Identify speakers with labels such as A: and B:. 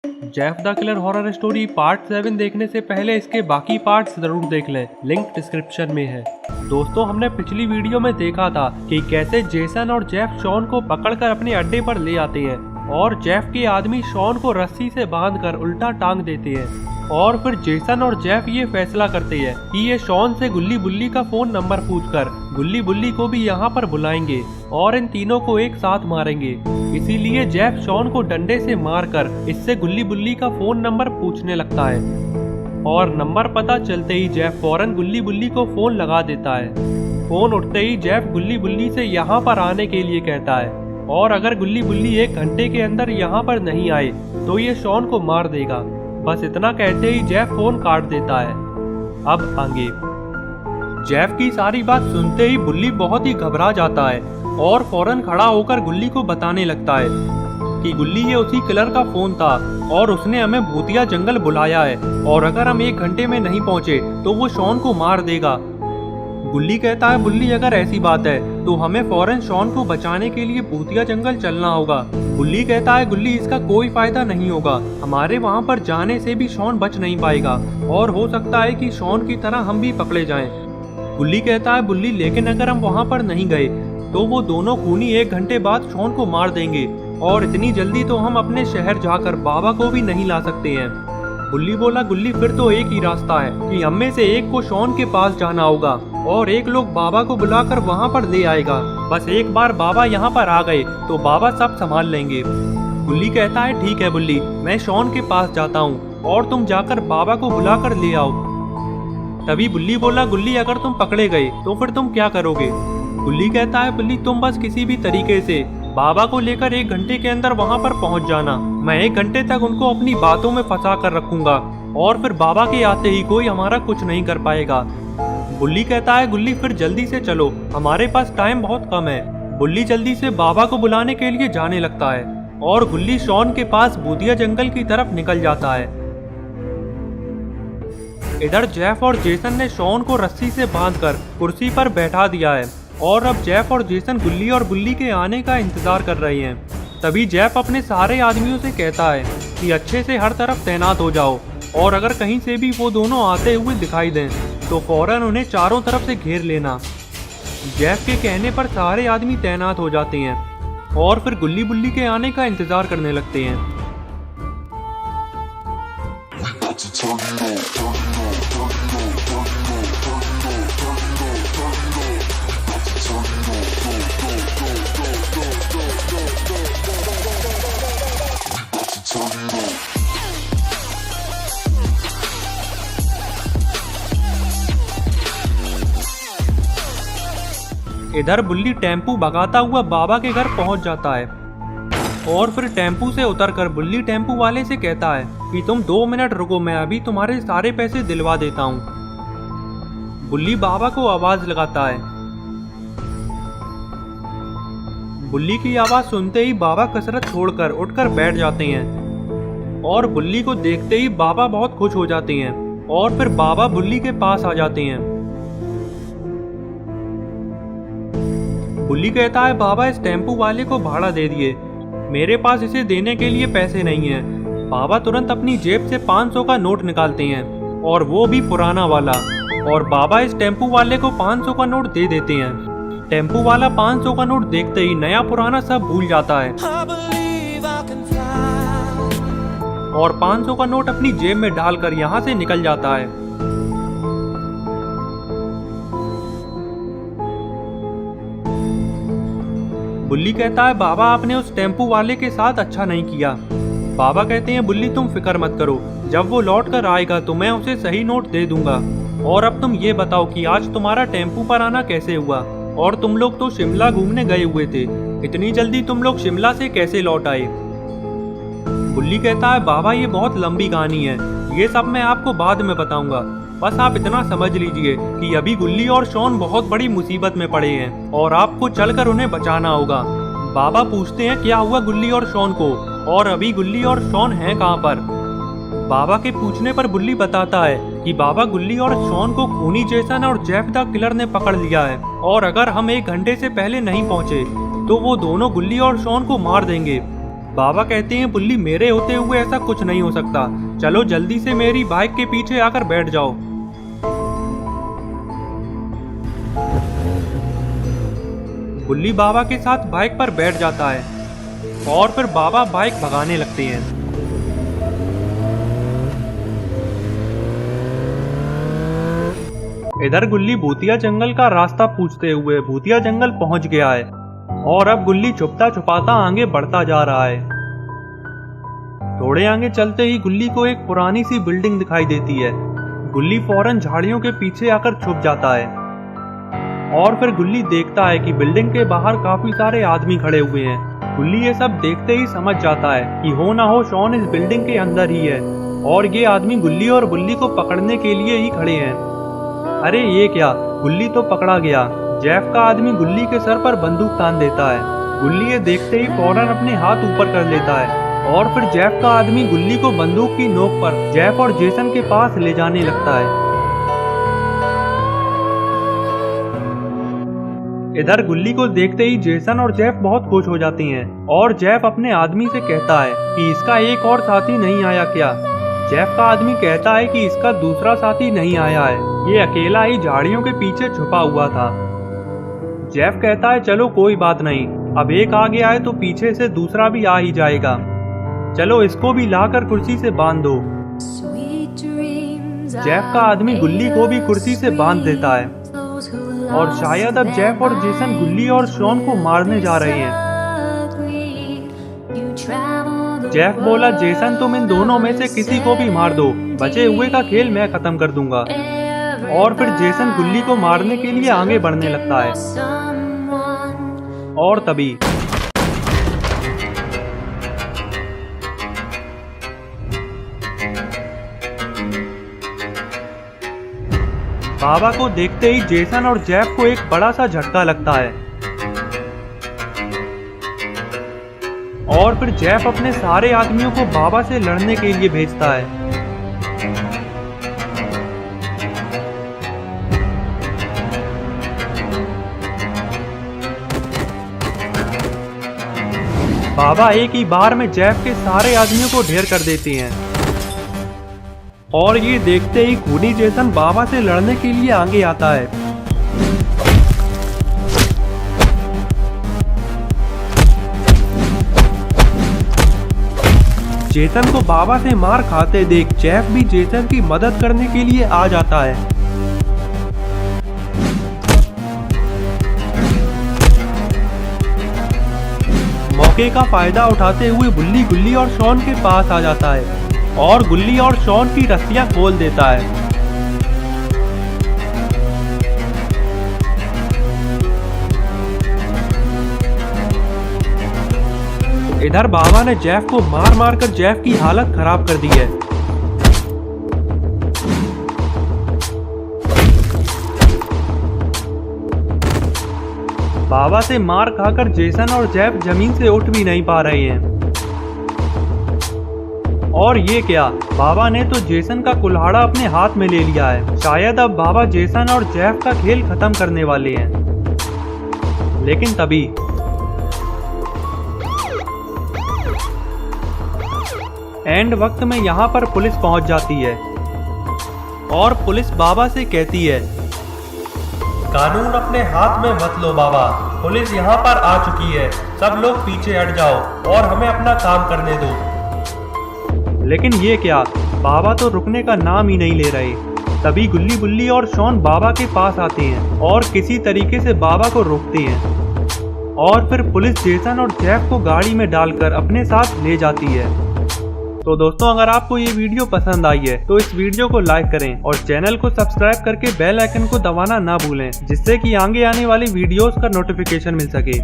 A: Jeff the killer horror story part 7 देखने से पहले इसके बाकी पार्ट्स जरूर देख लें, लिंक डिस्क्रिप्शन में है। दोस्तों, हमने पिछली वीडियो में देखा था कि कैसे जेसन और जेफ शॉन को पकड़कर अपने अड्डे पर ले आते हैं और जेफ के आदमी शॉन को रस्सी से बांधकर उल्टा टांग देते हैं। और फिर जेसन और जेफ ये फैसला करते हैं कि ये शॉन से गुल्ली बुल्ली का फोन नंबर पूछकर गुल्ली बुल्ली को भी यहाँ पर बुलाएंगे और इन तीनों को एक साथ मारेंगे। इसीलिए जेफ शॉन को डंडे से मारकर इससे गुल्ली बुल्ली का फोन नंबर पूछने लगता है और नंबर पता चलते ही जेफ फौरन गुल्ली बुल्ली को फोन लगा देता है। फोन उठते ही जेफ गुल्ली बुल्ली से यहाँ पर आने के लिए कहता है और अगर गुल्ली बुल्ली 1 घंटे के अंदर यहाँ पर नहीं आए तो ये शॉन को मार देगा। बस इतना कहते ही जेफ फोन काट देता है। अब आगे जेफ की सारी बात सुनते ही बुल्ली बहुत ही घबरा जाता है और फौरन खड़ा होकर गुल्ली को बताने लगता है कि गुल्ली ये उसी किलर का फोन था और उसने हमें भूतिया जंगल बुलाया है और अगर हम 1 घंटे में नहीं पहुंचे तो वो शॉन को मार देगा। गुल्ली कहता है, बुल्ली अगर ऐसी बात है तो हमें फौरन शॉन को बचाने के लिए भूतिया जंगल चलना होगा। बुल्ली कहता है, गुल्ली इसका कोई फायदा नहीं होगा, हमारे वहाँ पर जाने से भी शॉन बच नहीं पाएगा और हो सकता है कि शॉन की तरह हम भी पकड़े जाएं। गुल्ली कहता है, बुल्ली लेकिन अगर हम वहाँ पर नहीं गए तो वो दोनों खूनी 1 घंटे बाद शॉन को मार देंगे और इतनी जल्दी तो हम अपने शहर जाकर बाबा को भी नहीं ला सकते हैं। बुल्ली बोला, गुल्ली फिर तो एक ही रास्ता है कि हम में से एक को शॉन के पास जाना होगा और एक लोग बाबा को बुलाकर वहाँ पर ले आएगा। बस एक बार बाबा यहाँ पर आ गए तो बाबा सब संभाल लेंगे। गुल्ली कहता है, ठीक है बुल्ली, मैं शॉन के पास जाता हूँ और तुम जाकर बाबा को बुलाकर ले आओ। तभी बुल्ली बोला, गुल्ली अगर तुम पकड़े गए तो फिर तुम क्या करोगे? गुल्ली कहता है, बुल्ली तुम बस किसी भी तरीके से बाबा को लेकर 1 घंटे के अंदर वहाँ पर पहुँच जाना। मैं 1 घंटे तक उनको अपनी बातों में फंसा कर रखूंगा और फिर बाबा के आते ही कोई हमारा कुछ नहीं कर पाएगा। बुल्ली कहता है, गुल्ली फिर जल्दी से चलो, हमारे पास टाइम बहुत कम है। बुल्ली जल्दी से बाबा को बुलाने के लिए जाने लगता है और गुल्ली शॉन के पास भूतिया जंगल की तरफ निकल जाता है। इधर जेफ और जेसन ने शॉन को रस्सी से बांधकर कुर्सी पर बैठा दिया है और अब जेफ और जेसन गुल्ली और बुल्ली के आने का इंतजार कर रहे हैं। तभी जेफ अपने सारे आदमियों से कहता है कि अच्छे से हर तरफ तैनात हो जाओ और अगर कहीं से भी वो दोनों आते हुए दिखाई दें तो फौरन उन्हें चारों तरफ से घेर लेना। जेफ के कहने पर सारे आदमी तैनात हो जाते हैं और फिर गुल्ली बुल्ली के आने का इंतजार करने लगते हैं। इधर बुल्ली टेम्पू भगाता हुआ बाबा के घर पहुंच जाता है और फिर टेम्पू से उतरकर बुल्ली टेम्पू वाले से कहता है कि तुम 2 मिनट रुको, मैं अभी तुम्हारे सारे पैसे दिलवा देता हूँ। बुल्ली बाबा को आवाज लगाता है। बुल्ली की आवाज सुनते ही बाबा कसरत छोड़कर उठकर बैठ जाते हैं और बुल्ली को देखते ही बाबा बहुत खुश हो जाते हैं और फिर बाबा बुल्ली के पास आ जाते हैं। बुल्ली कहता है, बाबा इस टेम्पू वाले को भाड़ा दे दिए, मेरे पास इसे देने के लिए पैसे नहीं हैं। बाबा तुरंत अपनी जेब से 500 का नोट निकालते हैं और वो भी पुराना वाला, और बाबा इस टेम्पू वाले को 500 का नोट दे देते हैं। टेम्पू वाला 500 का नोट देखते ही नया पुराना सब भूल जाता है और 500 का नोट अपनी जेब में डालकर यहाँ से निकल जाता है। बुल्ली कहता है, बाबा आपने उस टेम्पू वाले के साथ अच्छा नहीं किया। बाबा कहते हैं, बुल्ली तुम फिक्र मत करो, जब वो लौट कर आएगा तो मैं उसे सही नोट दे दूंगा। और अब तुम ये बताओ कि आज तुम्हारा टेम्पू पर आना कैसे हुआ, और तुम लोग तो शिमला घूमने गए हुए थे, इतनी जल्दी तुम लोग शिमला से कैसे लौट आए? बुल्ली कहता है, बाबा ये बहुत लंबी कहानी है, ये सब मैं आपको बाद में बताऊंगा, बस आप इतना समझ लीजिए कि अभी गुल्ली और शॉन बहुत बड़ी मुसीबत में पड़े हैं और आपको चलकर उन्हें बचाना होगा। बाबा पूछते हैं, क्या हुआ गुल्ली और शॉन को, और अभी गुल्ली और शॉन हैं कहाँ पर? बाबा के पूछने पर बुल्ली बताता है कि बाबा गुल्ली और शॉन को खूनी जेसन और जेफ द किलर ने पकड़ लिया है और अगर हम 1 घंटे से पहले नहीं पहुँचे तो वो दोनों गुल्ली और शॉन को मार देंगे। बाबा कहते हैं बुल्ली मेरे होते हुए ऐसा कुछ नहीं हो सकता, चलो जल्दी से मेरी बाइक के पीछे आकर बैठ जाओ। बुल्ली बाबा के साथ बाइक पर बैठ जाता है और फिर बाबा बाइक भगाने लगते हैं। इधर गुल्ली भूतिया जंगल का रास्ता पूछते हुए भूतिया जंगल पहुंच गया है और अब गुल्ली छुपता छुपाता आगे बढ़ता जा रहा है। थोड़े आगे चलते ही गुल्ली को एक पुरानी सी बिल्डिंग दिखाई देती है। गुल्ली फौरन झाड़ियों के पीछे आकर छुप जाता है और फिर गुल्ली देखता है कि बिल्डिंग के बाहर काफी सारे आदमी खड़े हुए हैं। गुल्ली ये सब देखते ही समझ जाता है कि हो ना हो शॉन इस बिल्डिंग के अंदर ही है और ये आदमी गुल्ली और बुल्ली को पकड़ने के लिए ही खड़े हैं। अरे ये क्या, गुल्ली तो पकड़ा गया। जेफ का आदमी गुल्ली के सर पर बंदूक तान देता है। गुल्ली ये देखते ही फौरन अपने हाथ ऊपर कर लेता है और फिर जेफ का आदमी गुल्ली को बंदूक की नोक पर जेफ और जेसन के पास ले जाने लगता है। इधर गुल्ली को देखते ही जेसन और जेफ बहुत खुश हो जाते हैं और जेफ अपने आदमी से कहता है कि इसका एक और साथी नहीं आया क्या। जेफ का आदमी कहता है कि इसका दूसरा साथी नहीं आया है, ये अकेला ही झाड़ियों के पीछे छुपा हुआ था। जेफ कहता है चलो कोई बात नहीं, अब एक आ गया है तो पीछे से दूसरा भी आ ही जाएगा, चलो इसको भी लाकर कुर्सी से बांध दो। जेफ का आदमी गुल्ली को भी कुर्सी से बांध देता है और शायद अब जेफ और जेसन गुल्ली और शॉन को मारने जा रहे हैं। जेफ बोला जेसन तुम इन दोनों में से किसी को भी मार दो, बचे हुए का खेल मैं खत्म कर दूंगा। और फिर जेसन गुल्ली को मारने के लिए आगे बढ़ने लगता है और तभी बाबा को देखते ही जेसन और जेफ को एक बड़ा सा झटका लगता है और फिर जेफ अपने सारे आदमियों को बाबा से लड़ने के लिए भेजता है। बाबा एक ही बार में जेफ के सारे आदमियों को ढेर कर देते हैं और ये देखते ही खूनी जेसन बाबा से लड़ने के लिए आगे आता है। जेसन को बाबा से मार खाते देख जेफ भी जेसन की मदद करने के लिए आ जाता है। मौके का फायदा उठाते हुए बुल्ली गुल्ली और शॉन के पास आ जाता है और गुल्ली और शॉन की रस्सियां खोल देता है। इधर बाबा ने जेफ को मार मार कर जेफ की हालत खराब कर दी है। बाबा से मार खाकर जेसन और जेफ जमीन से उठ भी नहीं पा रहे हैं। और ये क्या, बाबा ने तो जेसन का कुल्हाड़ा अपने हाथ में ले लिया है। शायद अब बाबा जेसन और जेफ का खेल खत्म करने वाले हैं। लेकिन तभी एंड वक्त में यहाँ पर पुलिस पहुंच जाती है और पुलिस बाबा से कहती है कानून अपने हाथ में मत लो बाबा, पुलिस यहाँ पर आ चुकी है, सब लोग पीछे हट जाओ और हमें अपना काम करने दो। लेकिन ये क्या, बाबा तो रुकने का नाम ही नहीं ले रहे। तभी गुल्ली बुल्ली और शॉन बाबा के पास आते हैं और किसी तरीके से बाबा को रोकते हैं और फिर पुलिस जेसन और जेफ को गाड़ी में डालकर अपने साथ ले जाती है। तो दोस्तों अगर आपको ये वीडियो पसंद आई है तो इस वीडियो को लाइक करें और चैनल को सब्सक्राइब करके बेल आइकन को दबाना ना भूलें, जिससे कि आगे आने वाली वीडियोस का नोटिफिकेशन मिल सके।